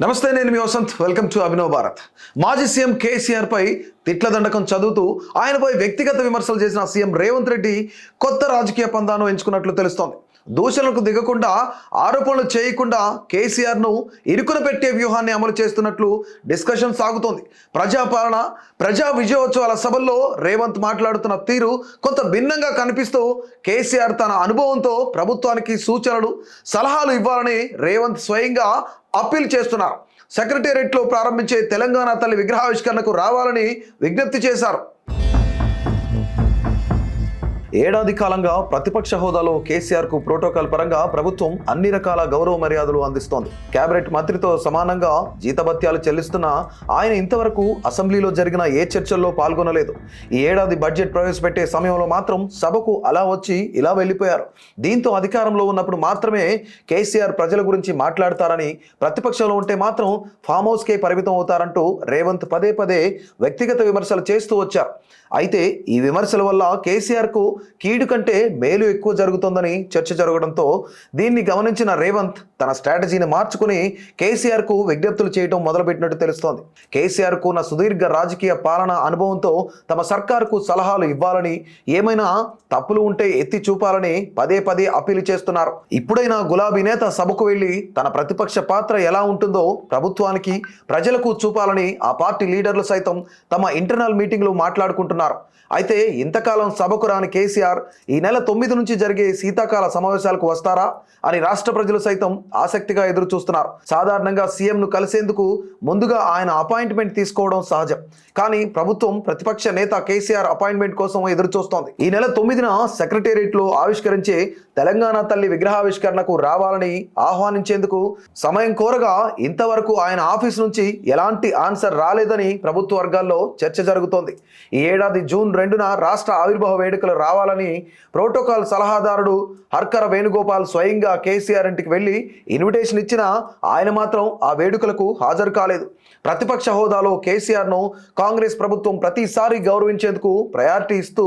నమస్తే, నేను మీ వసంత్. Welcome to Abhinav Bharat. మాజీ సీఎం కేసీఆర్ పై తిట్ల దండకం చదువుతూ ఆయనపై వ్యక్తిగత విమర్శలు చేసిన సీఎం రేవంత్ రెడ్డి కొత్త రాజకీయ పందాను ఎంచుకున్నట్లు తెలుస్తోంది. దూషణలకు దిగకుండా, ఆరోపణలు చేయకుండా కేసీఆర్ను ఇరుకున పెట్టే వ్యూహాన్ని అమలు చేస్తున్నట్లు డిస్కషన్ సాగుతోంది. ప్రజాపాలన, ప్రజా విజయోత్సవాల సభల్లో రేవంత్ మాట్లాడుతున్న తీరు కొంత భిన్నంగా కనిపిస్తూ కేసీఆర్ తన అనుభవంతో ప్రభుత్వానికి సూచనలు, సలహాలు ఇవ్వాలని రేవంత్ స్వయంగా అప్పీల్ చేస్తున్నారు. సెక్రటేరియట్లో ప్రారంభించే తెలంగాణ తల్లి విగ్రహావిష్కరణకు రావాలని విజ్ఞప్తి చేశారు. ఏడాది కాలంగా ప్రతిపక్ష హోదాలో కేసీఆర్కు ప్రోటోకాల్ పరంగా ప్రభుత్వం అన్ని రకాల గౌరవ మర్యాదలు అందిస్తోంది. కేబినెట్ మంత్రితో సమానంగా జీతభత్యాలు చెల్లిస్తున్న ఆయన ఇంతవరకు అసెంబ్లీలో జరిగిన ఏ చర్చల్లో పాల్గొనలేదు. ఈ ఏడాది బడ్జెట్ ప్రవేశపెట్టే సమయంలో మాత్రం సభకు అలా వచ్చి ఇలా వెళ్ళిపోయారు. దీంతో అధికారంలో ఉన్నప్పుడు మాత్రమే కేసీఆర్ ప్రజల గురించి మాట్లాడతారని, ప్రతిపక్షంలో ఉంటే మాత్రం ఫామ్ హౌస్కే పరిమితం అవుతారంటూ రేవంత్ పదే పదే వ్యక్తిగత విమర్శలు చేస్తూ వచ్చారు. అయితే ఈ విమర్శల వల్ల కేసీఆర్కు కీడు కంటే మేలు ఎక్కువ జరుగుతోందని చర్చ జరగడంతో దీన్ని గమనించిన రేవంత్ తన స్ట్రాటజీని మార్చుకుని కేసీఆర్కు విజ్ఞప్తులు చేయడం మొదలుపెట్టినట్టు తెలుస్తోంది. కేసీఆర్కు ఉన్న సుదీర్ఘ రాజకీయ పాలన అనుభవంతో తమ సర్కారుకు సలహాలు ఇవ్వాలని, ఏమైనా తప్పులు ఉంటే ఎత్తి చూపాలని పదే పదే అప్పీల్ చేస్తున్నారు. ఇప్పుడైనా గులాబీ నేత సభకు వెళ్లి తన ప్రతిపక్ష పాత్ర ఎలా ఉంటుందో ప్రభుత్వానికి, ప్రజలకు చూపాలని ఆ పార్టీ లీడర్లు సైతం తమ ఇంటర్నల్ మీటింగ్లో మాట్లాడుకుంటున్నారు. అయితే ఇంతకాలం సభకు రాని కేసీఆర్ ఈ నెల 9 నుంచి జరిగే శీతాకాల సమావేశాలకు వస్తారా అని రాష్ట్ర ప్రజలు సైతం ఆసక్తిగా ఎదురు చూస్తున్నారు. సాధారణంగా సీఎంను కలిసేందుకు ముందుగా ఆయన అపాయింట్మెంట్ తీసుకోవడం సహజం. కానీ ప్రభుత్వం ప్రతిపక్ష నేత కేసీఆర్ అపాయింట్మెంట్ కోసం ఎదురు చూస్తోంది. ఈ నెల 9న సెక్రటేరియట్లో ఆవిష్కరించే తెలంగాణ తల్లి విగ్రహావిష్కరణకు రావాలని ఆహ్వానించేందుకు సమయం కోరగా ఇంతవరకు ఆయన ఆఫీస్ నుంచి ఎలాంటి ఆన్సర్ రాలేదని ప్రభుత్వ వర్గాల్లో చర్చ జరుగుతోంది. ఈ ఏడాది జూన్ 2న రాష్ట్ర ఆవిర్భావ వేడుకలు రావాలని ప్రోటోకాల్ సలహాదారుడు హర్కర వేణుగోపాల్ స్వయంగా కేసీఆర్ ఇంటికి వెళ్లి ఇన్విటేషన్ ఇచ్చినా ఆయన మాత్రం ఆ వేడుకలకు హాజరు కాలేదు. ప్రతిపక్ష హోదాలో కేసీఆర్ను కాంగ్రెస్ ప్రభుత్వం ప్రతిసారి గౌరవించేందుకు ప్రయారిటీ ఇస్తూ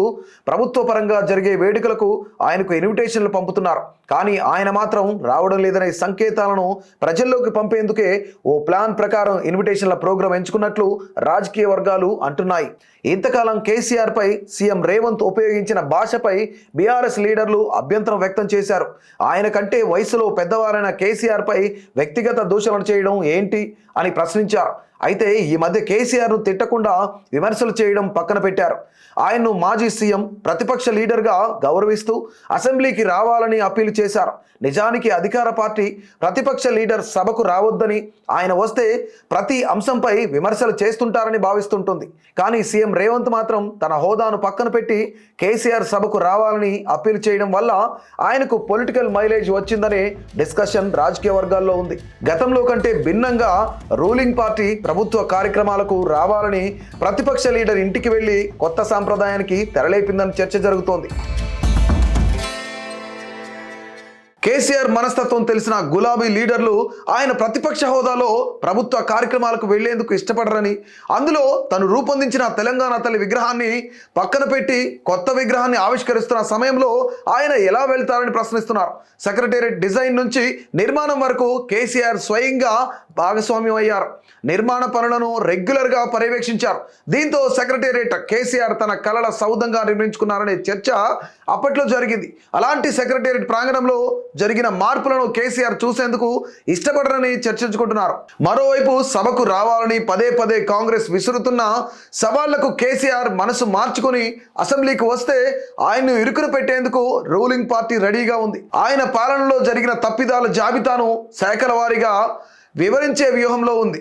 ప్రభుత్వ పరంగా జరిగే వేడుకలకు ఆయనకు ఇన్విటేషన్లు పంపుతున్నారు. కానీ ఆయన మాత్రం రావడం లేదనే సంకేతాలను ప్రజల్లోకి పంపేందుకే ఓ ప్లాన్ ప్రకారం ఇన్విటేషన్ల ప్రోగ్రాం ఎంచుకున్నట్లు రాజకీయ వర్గాలు అంటున్నాయి. ఇంతకాలం కేసీఆర్ పై సీఎం రేవంత్ ఉపయోగించిన భాషపై బీఆర్ఎస్ లీడర్లు అభ్యంతరం వ్యక్తం చేశారు. ఆయన కంటే వయసులో పెద్దవారైన కేసీఆర్ పై వ్యక్తిగత దూషణలు చేయడం ఏంటి అని ప్రశ్నించారు. అయితే ఈ మధ్య కేసీఆర్ను తిట్టకుండా విమర్శలు చేయడం పక్కన పెట్టారు. ఆయన్ను మాజీ సీఎం, ప్రతిపక్ష లీడర్గా గౌరవిస్తూ అసెంబ్లీకి రావాలని అప్పీల్ చేశారు. నిజానికి అధికార పార్టీ ప్రతిపక్ష లీడర్ సభకు రావద్దని, ఆయన వస్తే ప్రతి అంశంపై విమర్శలు చేస్తుంటారని భావిస్తుంటుంది. కానీ సీఎం రేవంత్ మాత్రం తన హోదాను పక్కన పెట్టి కేసీఆర్ సభకు రావాలని అప్పీల్ చేయడం వల్ల ఆయనకు పొలిటికల్ మైలేజ్ వచ్చిందనే డిస్కషన్ రాజకీయ వర్గాల్లో ఉంది. గతంలో కంటే భిన్నంగా రూలింగ్ పార్టీ ప్రభుత్వ కార్యక్రమాలకు రావాలని ప్రతిపక్ష లీడర్ ఇంటికి వెళ్లి కొత్త సాంప్రదాయానికి తెరలేపిందని చర్చ జరుగుతోంది. కేసీఆర్ మనస్తత్వం తెలిసిన గులాబీ లీడర్లు ఆయన ప్రతిపక్ష హోదాలో ప్రభుత్వ కార్యక్రమాలకు వెళ్లేందుకు ఇష్టపడరని, అందులో తను రూపొందించిన తెలంగాణ తల్లి విగ్రహాన్ని పక్కన పెట్టి కొత్త విగ్రహాన్ని ఆవిష్కరిస్తున్న సమయంలో ఆయన ఎలా వెళ్తారని ప్రశ్నిస్తున్నారు. సెక్రటేరియట్ డిజైన్ నుంచి నిర్మాణం వరకు కేసీఆర్ స్వయంగా భాగస్వామ్యం అయ్యారు. నిర్మాణ పనులను రెగ్యులర్గా పర్యవేక్షించారు. దీంతో సెక్రటేరియట్ కేసీఆర్ తన కలల సౌధంగా నిర్మించుకున్నారనే చర్చ అప్పట్లో జరిగింది. అలాంటి సెక్రటేరియట్ ప్రాంగణంలో జరిగిన మార్పులను కేసీఆర్ చూసేందుకు ఇష్టపడరని చర్చించుకుంటున్నారు. మరోవైపు సభకు రావాలని పదే పదే కాంగ్రెస్ విసురుతున్న సవాళ్లకు కేసీఆర్ మనసు మార్చుకుని అసెంబ్లీకి వస్తే ఆయన్ను ఇరుకున పెట్టేందుకు రూలింగ్ పార్టీ రెడీగా ఉంది. ఆయన పాలనలో జరిగిన తప్పిదాల జాబితాను శాఖల వారీగా వివరించే వ్యూహంలో ఉంది.